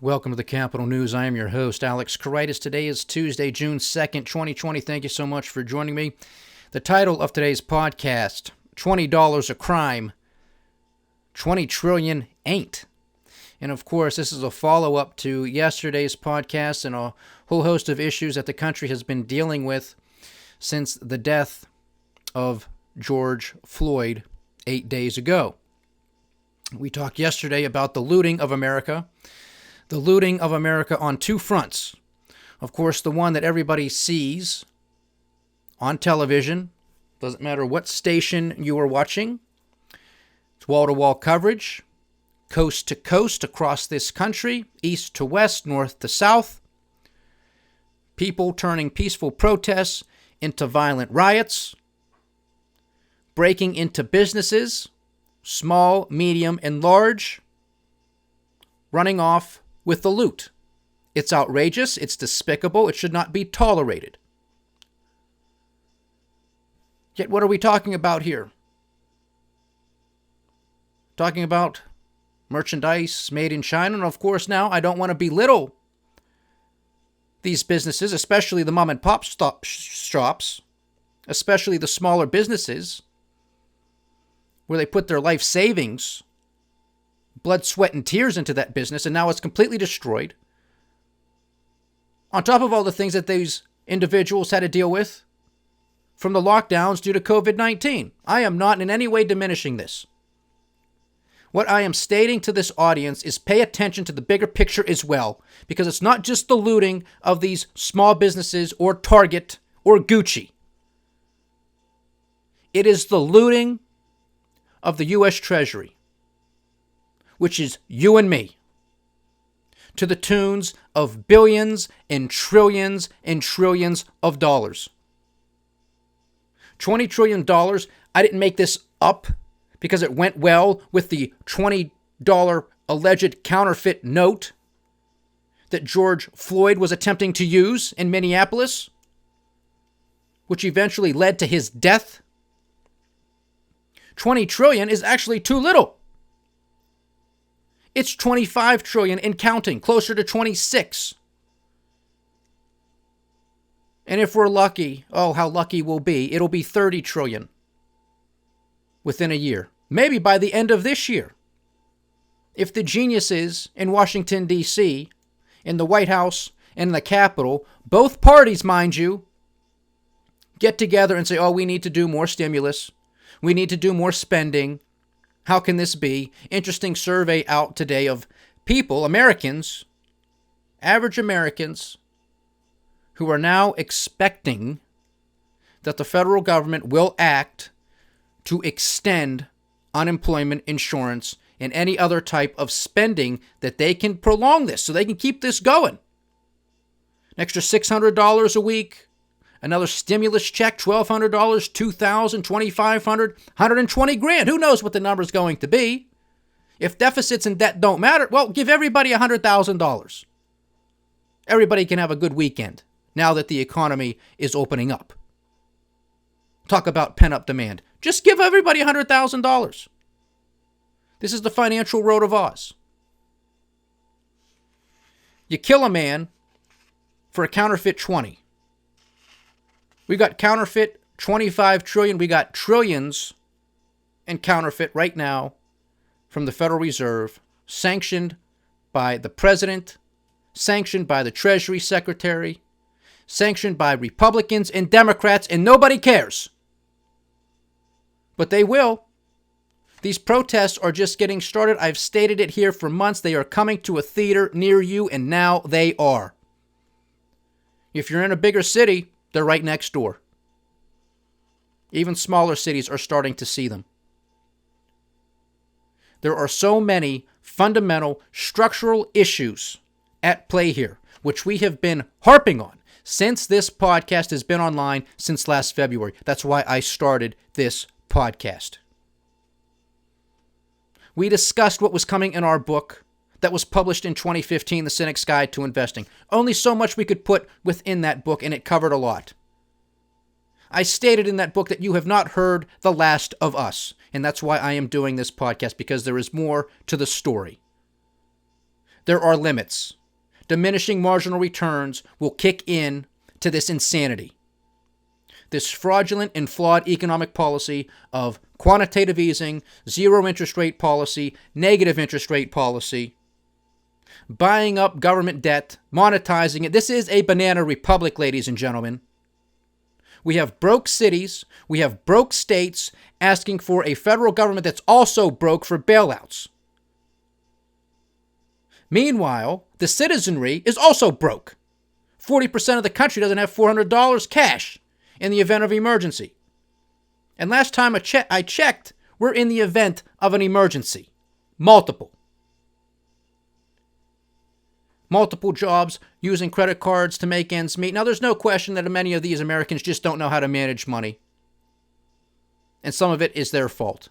Welcome to the Capital News. I am your host, Alex Karitis. Today is Tuesday, June 2nd, 2020. Thank you so much for joining me. The title of today's podcast, $20 a crime, 20 trillion ain't. And of course, this is a follow-up to yesterday's podcast and a whole host of issues that the country has been dealing with since the death of George Floyd 8 days ago. We talked yesterday about the looting of America. The looting of America on two fronts. Of course, the one that everybody sees on television, doesn't matter what station you are watching. It's wall-to-wall coverage, coast to coast across this country, east to west, north to south. People turning peaceful protests into violent riots, breaking into businesses, small, medium, and large, running off with the loot. It's outrageous, it's despicable, it should not be tolerated. Yet what are we talking about here? Talking about merchandise made in China, and of course now I don't want to belittle these businesses, especially the mom and pop shops, especially the smaller businesses where they put their life savings, blood, sweat, and tears into that business, and now it's completely destroyed. On top of all the things that these individuals had to deal with from the lockdowns due to COVID-19. I am not in any way diminishing this. What I am stating to this audience is pay attention to the bigger picture as well, because it's not just the looting of these small businesses or Target or Gucci. It is the looting of the U.S. Treasury, which is you and me, to the tunes of billions and trillions of dollars. $20 trillion, I didn't make this up because it went well with the $20 alleged counterfeit note that George Floyd was attempting to use in Minneapolis, which eventually led to his death. 20 trillion is actually too little. It's 25 trillion and counting, closer to 26. And if we're lucky, oh, how lucky we'll be, it'll be 30 trillion within a year. Maybe by the end of this year. If the geniuses in Washington, D.C., in the White House and the Capitol, both parties, mind you, get together and say, oh, we need to do more stimulus. We need to do more spending. How can this be? Interesting survey out today of people, Americans, average Americans, who are now expecting that the federal government will act to extend unemployment insurance and any other type of spending that they can prolong this so they can keep this going. An extra $600 a week. Another stimulus check, $1,200, $2,000, $2,500, $120,000. Who knows what the number's going to be? If deficits and debt don't matter, well, give everybody $100,000. Everybody can have a good weekend now that the economy is opening up. Talk about pent-up demand. Just give everybody $100,000. This is the financial road of Oz. You kill a man for a counterfeit 20. We got counterfeit 25 trillion. We got trillions in counterfeit right now from the Federal Reserve, sanctioned by the president, sanctioned by the Treasury Secretary, sanctioned by Republicans and Democrats, and nobody cares. But they will. These protests are just getting started. I've stated it here for months. They are coming to a theater near you, and now they are. If you're in a bigger city, they're right next door. Even smaller cities are starting to see them. There are so many fundamental structural issues at play here, which we have been harping on since this podcast has been online since last February. That's why I started this podcast. We discussed what was coming in our book that was published in 2015, The Cynic's Guide to Investing. Only so much we could put within that book, and it covered a lot. I stated in that book that you have not heard The Last of Us, and that's why I am doing this podcast, because there is more to the story. there are limits. Diminishing marginal returns will kick in to this insanity. This fraudulent and flawed economic policy of quantitative easing, zero interest rate policy, negative interest rate policy, buying up government debt, monetizing it. This is a banana republic, ladies and gentlemen. We have broke cities, we have broke states asking for a federal government that's also broke for bailouts. Meanwhile, the citizenry is also broke. 40% of the country doesn't have $400 cash in the event of emergency. And last time I checked, we're in the event of an emergency. Multiple jobs, using credit cards to make ends meet. Now, there's no question that many of these Americans just don't know how to manage money. And some of it is their fault.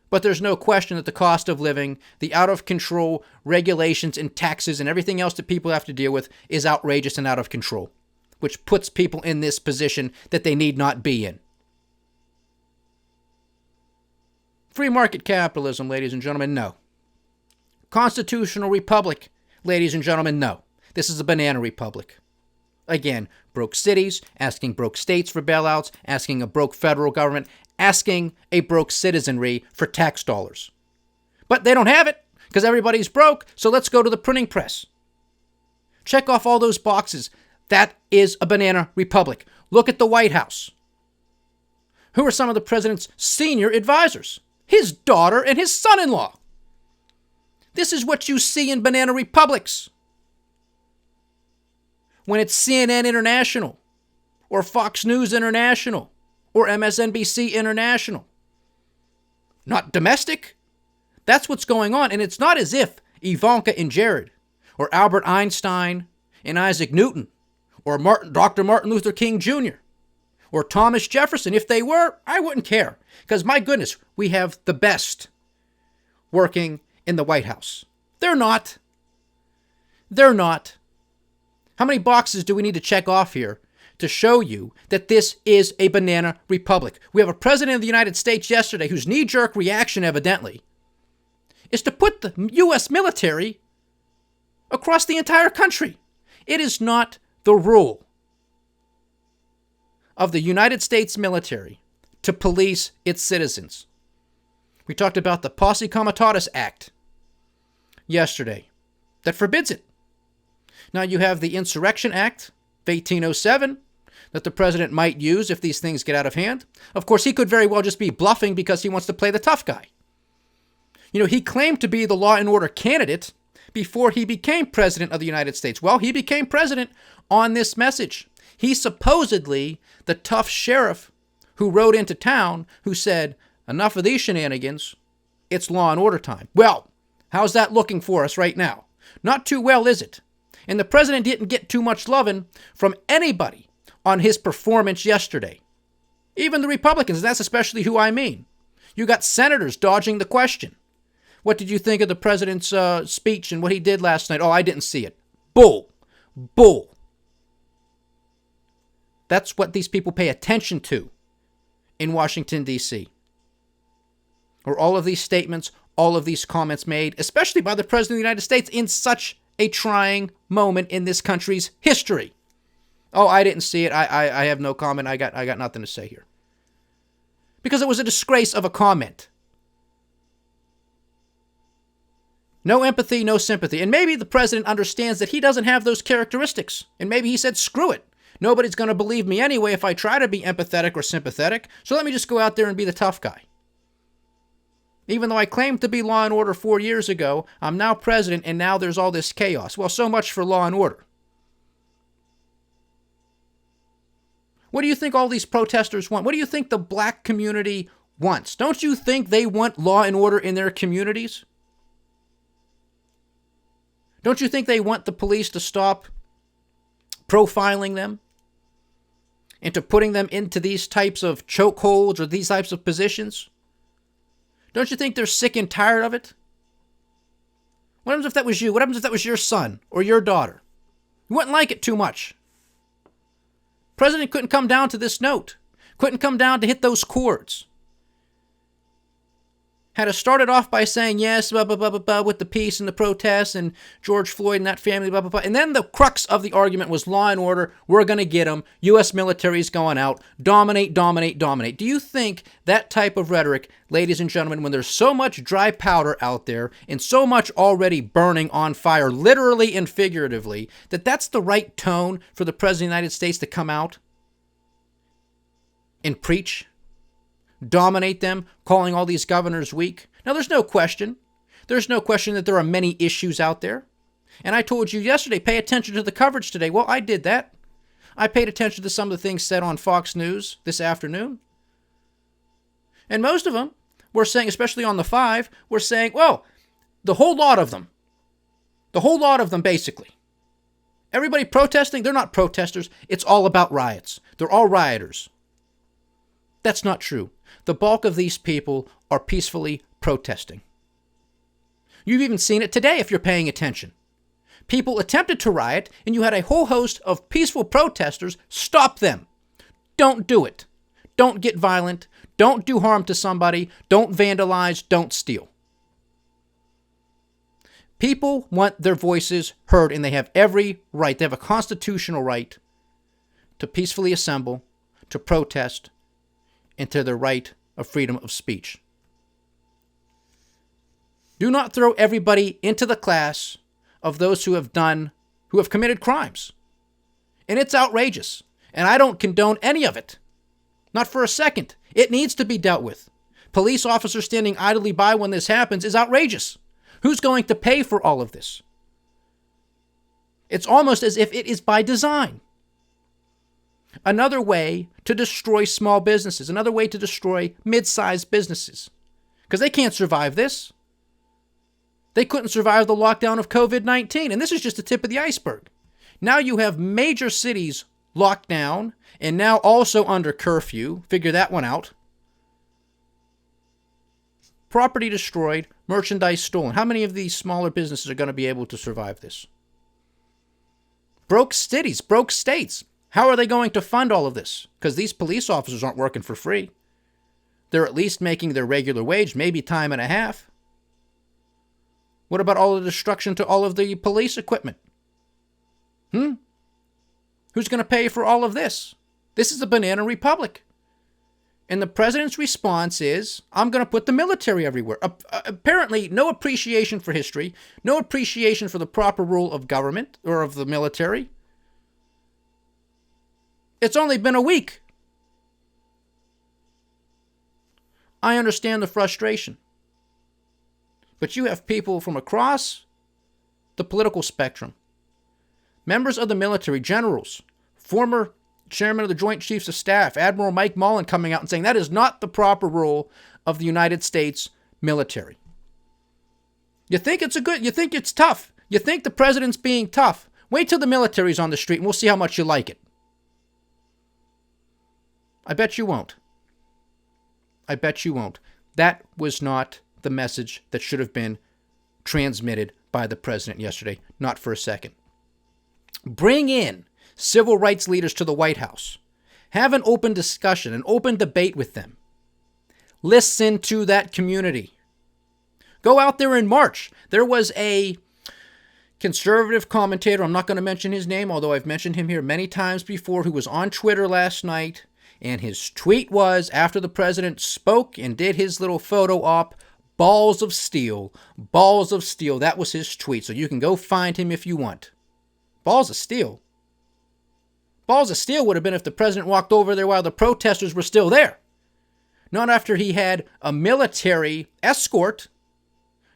But there's no question that the cost of living, the out-of-control regulations and taxes and everything else that people have to deal with is outrageous and out of control, which puts people in this position that they need not be in. Free market capitalism, ladies and gentlemen, no. Constitutional republic, ladies and gentlemen, no. This is a banana republic. Again, broke cities, asking broke states for bailouts, asking a broke federal government, asking a broke citizenry for tax dollars. But they don't have it because everybody's broke, so let's go to the printing press. Check off all those boxes. That is a banana republic. Look at the White House. Who are some of the president's senior advisors? His daughter and his son-in-law. This is what you see in banana republics. When it's CNN International, or Fox News International, or MSNBC International. Not domestic. That's what's going on. And it's not as if Ivanka and Jared, or Albert Einstein and Isaac Newton, or Dr. Martin Luther King Jr., or Thomas Jefferson. If they were, I wouldn't care. Because my goodness, we have the best working in the White House. They're not. They're not. How many boxes do we need to check off here to show you that this is a banana republic? We have a president of the United States yesterday whose knee-jerk reaction, evidently, is to put the U.S. military across the entire country. It is not the rule of the United States military to police its citizens. We talked about the Posse Comitatus Act yesterday that forbids it. Now you have the Insurrection Act of 1807 that the president might use if these things get out of hand. Of course, he could very well just be bluffing because he wants to play the tough guy. You know, he claimed to be the law and order candidate before he became president of the United States. Well, he became president on this message. He's supposedly the tough sheriff who rode into town who said, enough of these shenanigans, it's law and order time. Well, how's that looking for us right now? Not too well, is it? And the president didn't get too much loving from anybody on his performance yesterday. Even the Republicans, and that's especially who I mean. You got senators dodging the question. What did you think of the president's speech and what he did last night? Oh, I didn't see it. Bull. Bull. That's what these people pay attention to in Washington, D.C. Or all of these statements, all of these comments made, especially by the President of the United States in such a trying moment in this country's history. Oh, I didn't see it. I have no comment. I got nothing to say here. Because it was a disgrace of a comment. No empathy, no sympathy. And maybe the president understands that he doesn't have those characteristics. And maybe he said, screw it. Nobody's going to believe me anyway if I try to be empathetic or sympathetic. So let me just go out there and be the tough guy. Even though I claimed to be law and order 4 years ago, I'm now president and now there's all this chaos. Well, so much for law and order. What do you think all these protesters want? What do you think the black community wants? Don't you think they want law and order in their communities? Don't you think they want the police to stop profiling them into putting them into these types of chokeholds or these types of positions? Don't you think they're sick and tired of it? What happens if that was you? What happens if that was your son or your daughter? You wouldn't like it too much. President couldn't come down to this note. Couldn't come down to hit those chords. Had to start it off by saying, yes, blah, blah, blah, blah, blah, with the peace and the protests and George Floyd and that family, blah, blah, blah. And then the crux of the argument was law and order. We're going to get them. U.S. military is going out. Dominate, dominate, dominate. Do you think that type of rhetoric, ladies and gentlemen, when there's so much dry powder out there and so much already burning on fire, literally and figuratively, that that's the right tone for the President of the United States to come out and preach? Dominate them, calling all these governors weak. Now, there's no question. There's no question that there are many issues out there. And I told you yesterday, pay attention to the coverage today. Well, I did that. I paid attention to some of the things said on Fox News this afternoon. And most of them were saying, especially on the 5, were saying, well, the whole lot of them basically. Everybody protesting, they're not protesters. It's all about riots. They're all rioters. That's not true. The bulk of these people are peacefully protesting. You've even seen it today if you're paying attention. People attempted to riot, and you had a whole host of peaceful protesters stop them. Don't do it. Don't get violent. Don't do harm to somebody. Don't vandalize. Don't steal. People want their voices heard, and they have every right. They have a constitutional right to peacefully assemble, to protest, and to their right of freedom of speech. Do not throw everybody into the class of those who have committed crimes. And it's outrageous. And I don't condone any of it. Not for a second. It needs to be dealt with. Police officers standing idly by when this happens is outrageous. Who's going to pay for all of this? It's almost as if it is by design. Another way to destroy small businesses, another way to destroy mid-sized businesses, because they can't survive this. They couldn't survive the lockdown of COVID-19, and this is just the tip of the iceberg. Now you have major cities locked down and now also under curfew. Figure that one out. Property destroyed, merchandise stolen. How many of these smaller businesses are going to be able to survive this? Broke cities, broke states. How are they going to fund all of this? Because these police officers aren't working for free. They're at least making their regular wage, maybe time and a half. What about all the destruction to all of the police equipment? Who's going to pay for all of this? This is a banana republic. And the president's response is, I'm going to put the military everywhere. Apparently, no appreciation for history, no appreciation for the proper rule of government or of the military. It's only been a week. I understand the frustration. But you have people from across the political spectrum, members of the military, generals, former chairman of the Joint Chiefs of Staff, Admiral Mike Mullen, coming out and saying that is not the proper role of the United States military. You think it's tough. You think the president's being tough. Wait till the military's on the street and we'll see how much you like it. I bet you won't. I bet you won't. That was not the message that should have been transmitted by the president yesterday. Not for a second. Bring in civil rights leaders to the White House. Have an open discussion, an open debate with them. Listen to that community. Go out there and march. There was a conservative commentator, I'm not going to mention his name, although I've mentioned him here many times before, who was on Twitter last night. And his tweet was, after the president spoke and did his little photo op, balls of steel, balls of steel. That was his tweet. So you can go find him if you want. Balls of steel. Balls of steel would have been if the president walked over there while the protesters were still there. Not after he had a military escort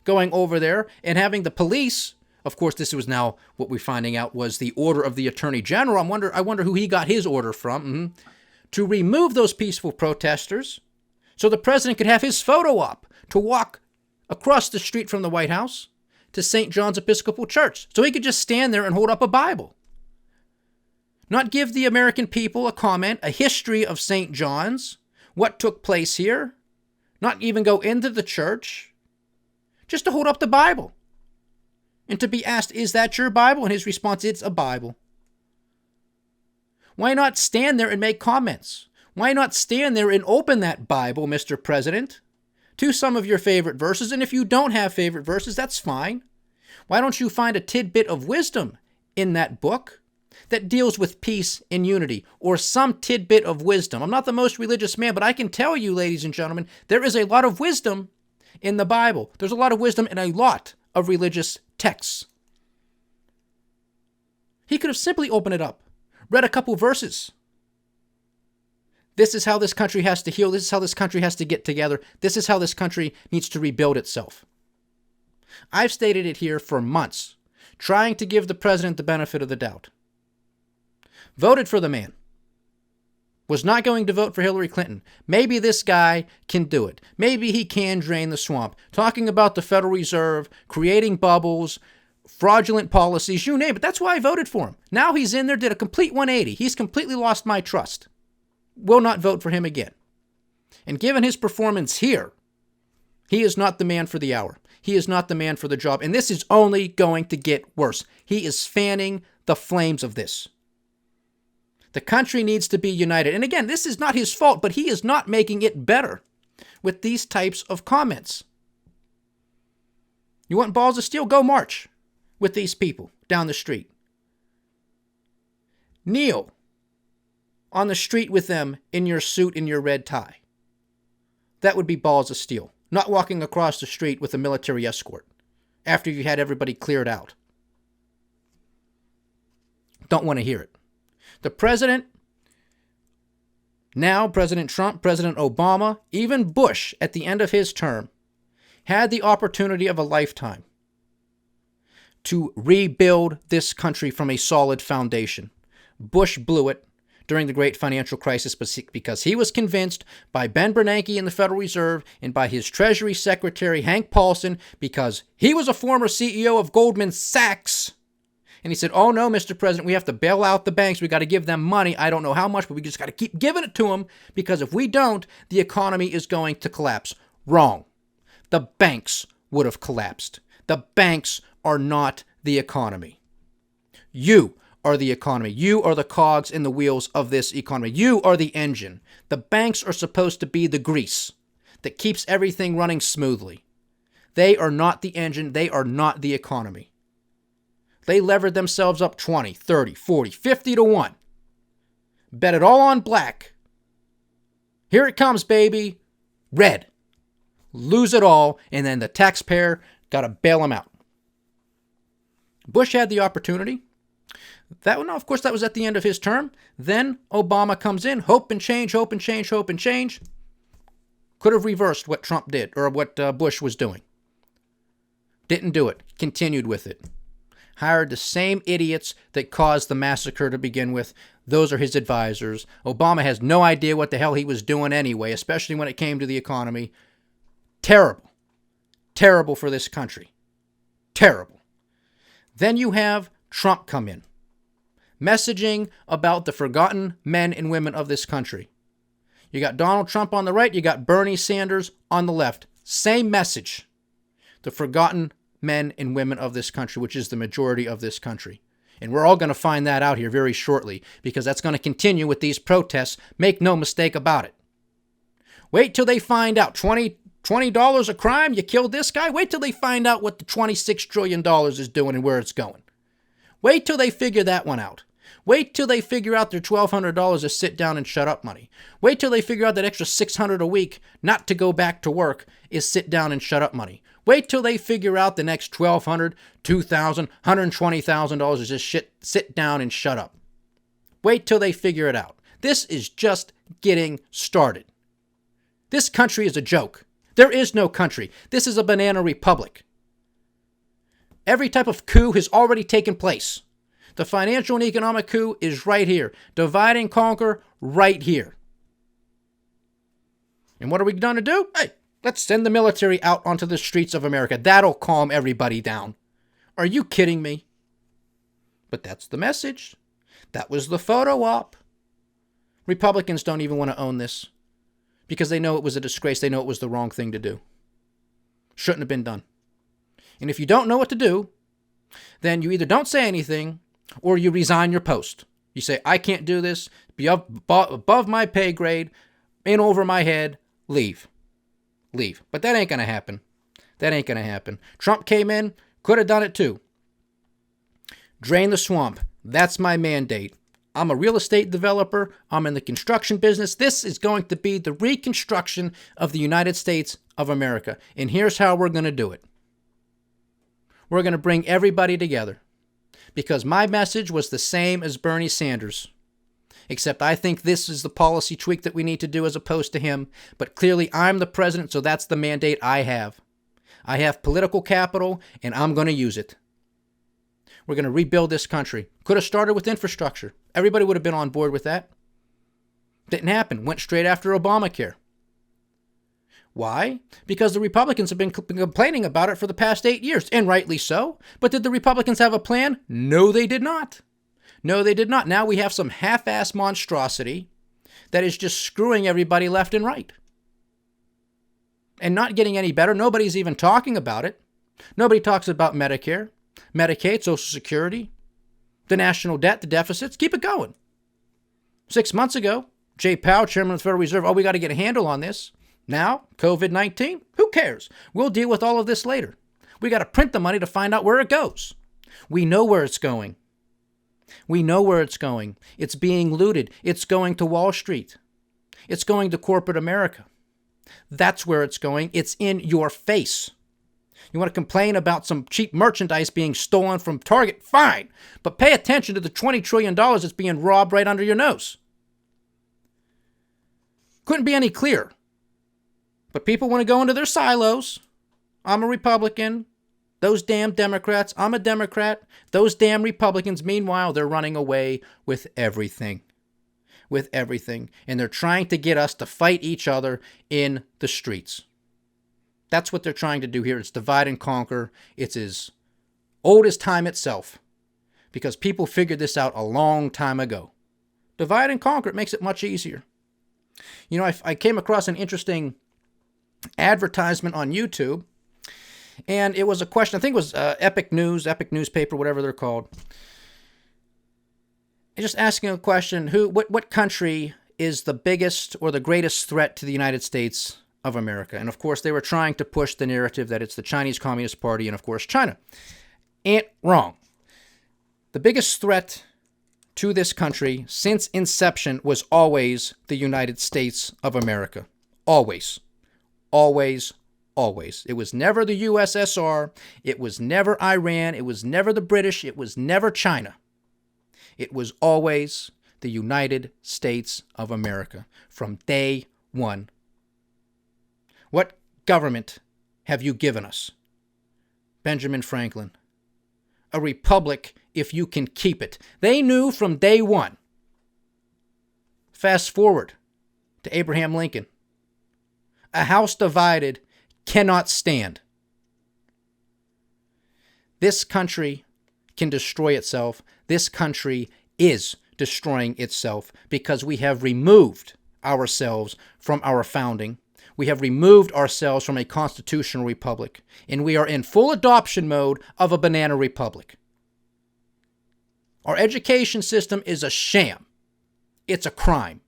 going over there and having the police. Of course, this was now what we're finding out was the order of the Attorney General. I wonder who he got his order from. To remove those peaceful protesters so the president could have his photo op to walk across the street from the White House to St. John's Episcopal Church. So he could just stand there and hold up a Bible. Not give the American people a comment, a history of St. John's, what took place here. Not even go into the church. Just to hold up the Bible. And to be asked, is that your Bible? And his response, it's a Bible. Why not stand there and make comments? Why not stand there and open that Bible, Mr. President? to some of your favorite verses. And if you don't have favorite verses, that's fine. Why don't you find a tidbit of wisdom in that book that deals with peace and unity, or some tidbit of wisdom? I'm not the most religious man, but I can tell you, ladies and gentlemen, there is a lot of wisdom in the Bible. There's a lot of wisdom in a lot of religious texts. He could have simply opened it up, read a couple verses. This is how this country has to heal. This is how this country has to get together. This is how this country needs to rebuild itself. I've stated it here for months, trying to give the president the benefit of the doubt. Voted for the man. Was not going to vote for Hillary Clinton. Maybe this guy can do it. Maybe he can drain the swamp. Talking about the Federal Reserve, creating bubbles, fraudulent policies, you name it. That's why I voted for him. Now he's in there, did a complete 180. He's completely lost my trust. Will not vote for him again. And given his performance here, he is not the man for the hour. He is not the man for the job. And this is only going to get worse. He is fanning the flames of this. The country needs to be united. And again, this is not his fault, but he is not making it better with these types of comments. You want balls of steel? Go march with these people down the street. Kneel on the street with them in your suit and your red tie. That would be balls of steel. Not walking across the street with a military escort after you had everybody cleared out. Don't want to hear it. The president, now President Trump, President Obama, even Bush at the end of his term, had the opportunity of a lifetime to rebuild this country from a solid foundation. Bush blew it during the great financial crisis because he was convinced by Ben Bernanke in the Federal Reserve and by his Treasury Secretary, Hank Paulson, because he was a former CEO of Goldman Sachs. And he said, oh no, Mr. President, we have to bail out the banks. We got to give them money. I don't know how much, but we just got to keep giving it to them because if we don't, the economy is going to collapse. Wrong. The banks would have collapsed. The banks are not the economy. You are the economy. You are the cogs in the wheels of this economy. You are the engine. The banks are supposed to be the grease that keeps everything running smoothly. They are not the engine. They are not the economy. They levered themselves up 20, 30, 40, 50 to 1. Bet it all on black. Here it comes, baby. Red. Lose it all, and then the taxpayer got to bail them out. Bush had the opportunity. Of course, that was at the end of his term. Then Obama comes in. Hope and change, hope and change, hope and change. Could have reversed what Trump did, or what Bush was doing. Didn't do it. Continued with it. Hired the same idiots that caused the massacre to begin with. Those are his advisors. Obama has no idea what the hell he was doing anyway, especially when it came to the economy. Terrible. Terrible for this country. Terrible. Then you have Trump come in, messaging about the forgotten men and women of this country. You got Donald Trump on the right, you got Bernie Sanders on the left. Same message. The forgotten men and women of this country, which is the majority of this country. And we're all going to find that out here very shortly, because that's going to continue with these protests. Make no mistake about it. Wait till they find out. $20 a crime, you killed this guy? Wait till they find out what the $26 trillion is doing and where it's going. Wait till they figure that one out. Wait till they figure out their $1,200 is sit down and shut up money. Wait till they figure out that extra $600 a week not to go back to work is sit down and shut up money. Wait till they figure out the next $1,200, $2,000, $120,000 is just sit down and shut up. Wait till they figure it out. This is just getting started. This country is a joke. There is no country. This is a banana republic. Every type of coup has already taken place. The financial and economic coup is right here. Divide and conquer right here. And what are we going to do? Hey, let's send the military out onto the streets of America. That'll calm everybody down. Are you kidding me? But that's the message. That was the photo op. Republicans don't even want to own this because they know it was a disgrace. They know it was the wrong thing to do. Shouldn't have been done. And if you don't know what to do, then you either don't say anything or you resign your post. You say, I can't do this, be above my pay grade, in over my head, leave. leave. But that ain't going to happen. That ain't going to happen. Trump came in, could have done it too. Drain the swamp. That's my mandate. I'm a real estate developer. I'm in the construction business. This is going to be the reconstruction of the United States of America. And here's how we're going to do it. We're going to bring everybody together. Because my message was the same as Bernie Sanders. Except I think this is the policy tweak that we need to do as opposed to him. But clearly I'm the president, so that's the mandate I have. I have political capital, and I'm going to use it. We're going to rebuild this country. Could have started with infrastructure. Everybody would have been on board with that. Didn't happen. Went straight after Obamacare. Why? Because the Republicans have been complaining about it for the past 8 years, and rightly so. But did the Republicans have a plan? No, they did not. No, they did not. Now we have some half-ass monstrosity that is just screwing everybody left and right. And not getting any better. Nobody's even talking about it. Nobody talks about Medicare, Medicaid, Social Security, the national debt, the deficits. Keep it going. 6 months ago, Jay Powell, chairman of the Federal Reserve, we got to get a handle on this. Now, COVID-19, who cares? We'll deal with all of this later. We got to print the money to find out where it goes. We know where it's going. We know where it's going. It's being looted. It's going to Wall Street. It's going to corporate America. That's where it's going. It's in your face. You want to complain about some cheap merchandise being stolen from Target? Fine. But pay attention to the $20 trillion that's being robbed right under your nose. Couldn't be any clearer. But people want to go into their silos. I'm a Republican. Those damn Democrats. I'm a Democrat. Those damn Republicans, meanwhile, they're running away with everything. With everything. And they're trying to get us to fight each other in the streets. That's what they're trying to do here. It's divide and conquer. It's as old as time itself. Because people figured this out a long time ago. Divide and conquer. It makes it much easier. You know, I came across an interesting advertisement on YouTube. And it was a question, I think it was Epic News, Epic Newspaper, whatever they're called. And just asking a question, what country is the biggest or the greatest threat to the United States of America? And of course, they were trying to push the narrative that it's the Chinese Communist Party and of course China. Ain't wrong. The biggest threat to this country since inception was always the United States of America. Always. Always. Always. It was never the USSR. It was never Iran. It was never the British. It was never China. It was always the United States of America from day one. What government have you given us? Benjamin Franklin. A republic if you can keep it. They knew from day one. Fast forward to Abraham Lincoln. A house divided cannot stand. This country can destroy itself. This country is destroying itself because we have removed ourselves from our founding. We have removed ourselves from a constitutional republic, and we are in full adoption mode of a banana republic. Our education system is a sham. It's a crime.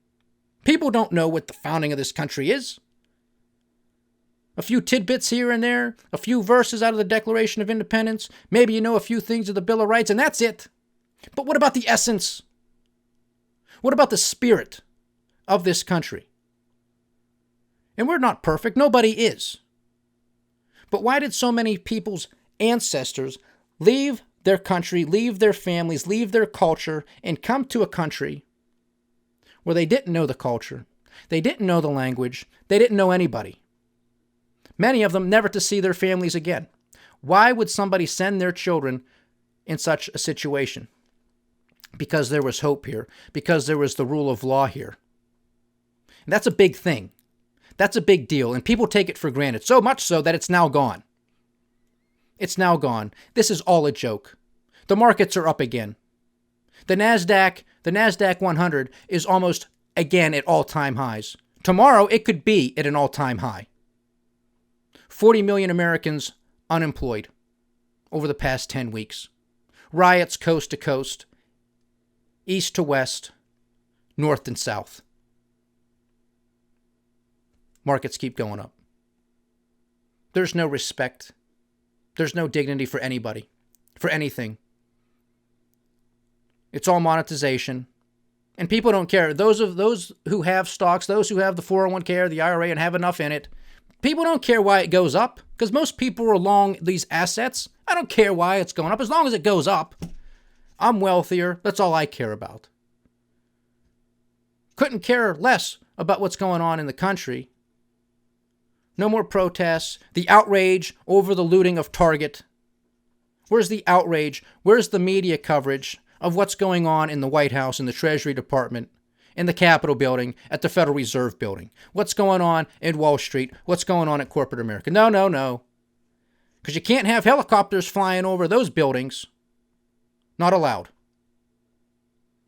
People don't know what the founding of this country is. A few tidbits here and there, a few verses out of the Declaration of Independence, maybe you know a few things of the Bill of Rights, and that's it. But what about the essence? What about the spirit of this country? And we're not perfect. Nobody is. But why did so many people's ancestors leave their country, leave their families, leave their culture, and come to a country where they didn't know the culture, they didn't know the language, they didn't know anybody? Many of them never to see their families again. Why would somebody send their children in such a situation? Because there was hope here. Because there was the rule of law here. And that's a big thing. That's a big deal. And people take it for granted. So much so that it's now gone. It's now gone. This is all a joke. The markets are up again. The NASDAQ 100 is almost again at all-time highs. Tomorrow it could be at an all-time high. 40 million Americans unemployed over the past 10 weeks. Riots coast to coast, east to west, north and south. Markets keep going up. There's no respect. There's no dignity for anybody, for anything. It's all monetization. And people don't care. Those who have stocks, those who have the 401k or the IRA and have enough in it, people don't care why it goes up, because most people are long these assets. I don't care why it's going up, as long as it goes up. I'm wealthier. That's all I care about. Couldn't care less about what's going on in the country. No more protests. The outrage over the looting of Target. Where's the outrage? Where's the media coverage of what's going on in the White House, in the Treasury Department, in the Capitol building, at the Federal Reserve building? What's going on in Wall Street? What's going on at corporate America? No. Because you can't have helicopters flying over those buildings. Not allowed.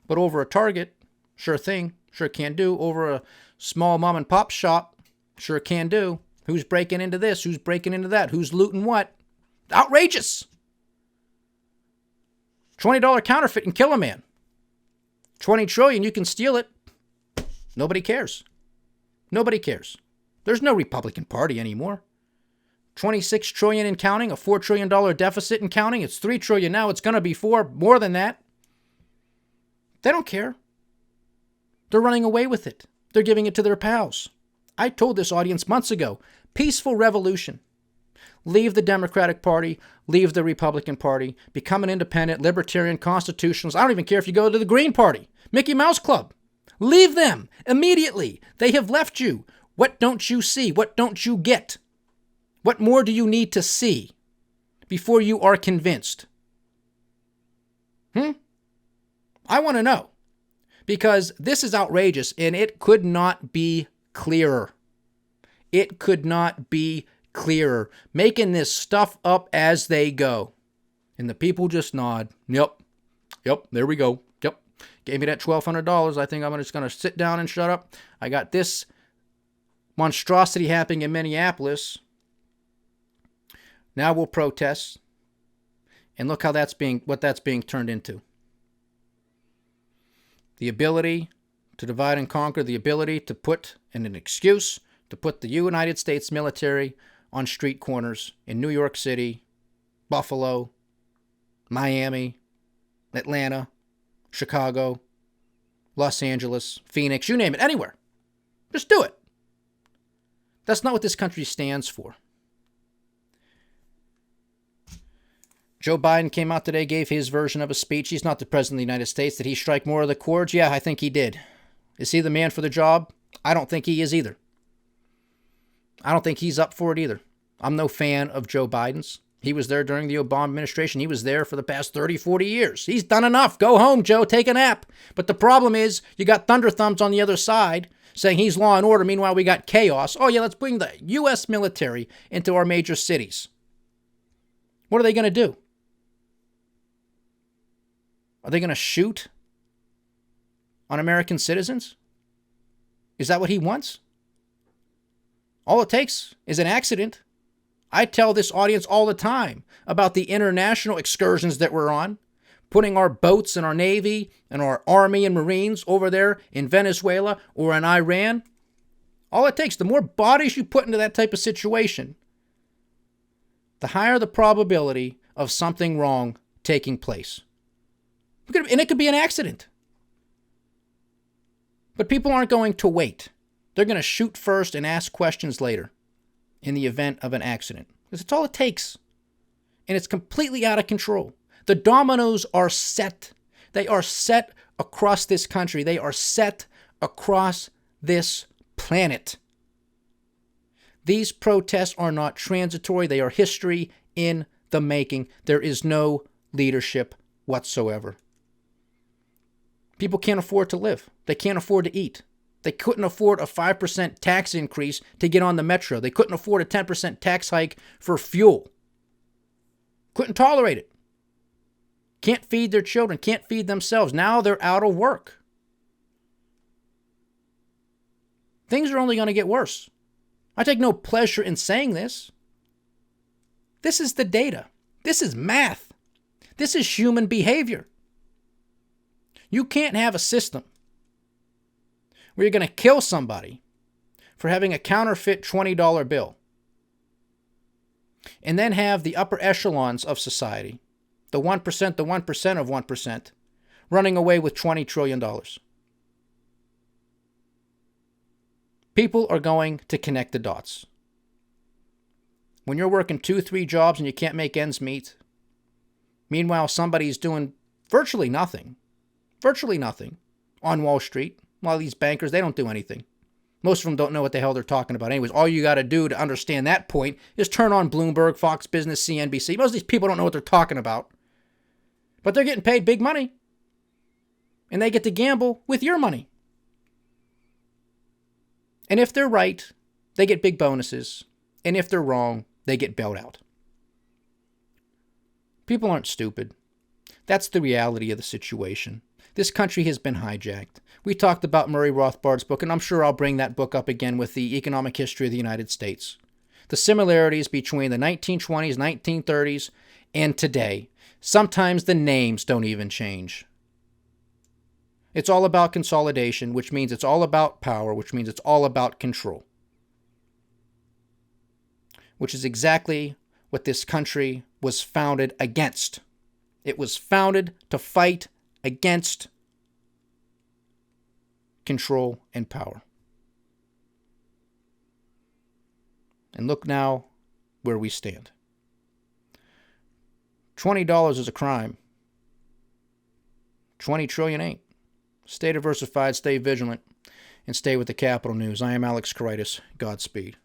But over a Target, sure thing. Sure can do. Over a small mom and pop shop, sure can do. Who's breaking into this? Who's breaking into that? Who's looting what? Outrageous. $20 counterfeit and kill a man. 20 trillion, you can steal it. Nobody cares. Nobody cares. There's no Republican Party anymore. 26 trillion and counting, a $4 trillion deficit and counting. It's 3 trillion now. It's going to be 4, more than that. They don't care. They're running away with it. They're giving it to their pals. I told this audience months ago, peaceful revolution. Leave the Democratic Party, leave the Republican Party, become an independent, libertarian, constitutionalist. I don't even care if you go to the Green Party, Mickey Mouse Club. Leave them immediately. They have left you. What don't you see? What don't you get? What more do you need to see before you are convinced? I want to know. Because this is outrageous, and it could not be clearer. It could not be clearer. Making this stuff up as they go. And the people just nod. Yep, there we go. Yep, gave me that $1,200. I think I'm just going to sit down and shut up. I got this monstrosity happening in Minneapolis. Now we'll protest. And look how what that's being turned into. The ability to divide and conquer, the ability to put in an excuse to put the United States military on street corners in New York City, Buffalo, Miami, Atlanta, Chicago, Los Angeles, Phoenix, you name it, anywhere. Just do it. That's not what this country stands for. Joe Biden came out today, gave his version of a speech. He's not the president of the United States. Did he strike more of the chords? Yeah, I think he did. Is he the man for the job? I don't think he is either. I don't think he's up for it either. I'm no fan of Joe Biden's. He was there during the Obama administration. He was there for the past 30, 40 years. He's done enough. Go home, Joe. Take a nap. But the problem is you got Thunder Thumbs on the other side saying he's law and order. Meanwhile, we got chaos. Oh, yeah, let's bring the U.S. military into our major cities. What are they going to do? Are they going to shoot on American citizens? Is that what he wants? All it takes is an accident. I tell this audience all the time about the international excursions that we're on, putting our boats and our Navy and our Army and Marines over there in Venezuela or in Iran. All it takes, the more bodies you put into that type of situation, the higher the probability of something wrong taking place. And it could be an accident. But people aren't going to wait. They're going to shoot first and ask questions later in the event of an accident. Because it's all it takes. And it's completely out of control. The dominoes are set. They are set across this country. They are set across this planet. These protests are not transitory. They are history in the making. There is no leadership whatsoever. People can't afford to live. They can't afford to eat. They couldn't afford a 5% tax increase to get on the metro. They couldn't afford a 10% tax hike for fuel. Couldn't tolerate it. Can't feed their children. Can't feed themselves. Now they're out of work. Things are only going to get worse. I take no pleasure in saying this. This is the data. This is math. This is human behavior. You can't have a system where you're going to kill somebody for having a counterfeit $20 bill. and then have the upper echelons of society, the 1% of 1%, running away with $20 trillion. People are going to connect the dots. When you're working 2-3 jobs and you can't make ends meet, meanwhile somebody's doing virtually nothing on Wall Street. A lot of these bankers, they don't do anything. Most of them don't know what the hell they're talking about. Anyways, all you got to do to understand that point is turn on Bloomberg, Fox Business, CNBC. Most of these people don't know what they're talking about. But they're getting paid big money. And they get to gamble with your money. And if they're right, they get big bonuses. And if they're wrong, they get bailed out. People aren't stupid. That's the reality of the situation. This country has been hijacked. We talked about Murray Rothbard's book, and I'm sure I'll bring that book up again with the economic history of the United States. The similarities between the 1920s, 1930s, and today. Sometimes the names don't even change. It's all about consolidation, which means it's all about power, which means it's all about control. Which is exactly what this country was founded against. It was founded to fight against control and power. And look now where we stand. $20 is a crime. 20 trillion ain't. Stay diversified, stay vigilant, and stay with the Capital News. I am Alex Koritis. Godspeed.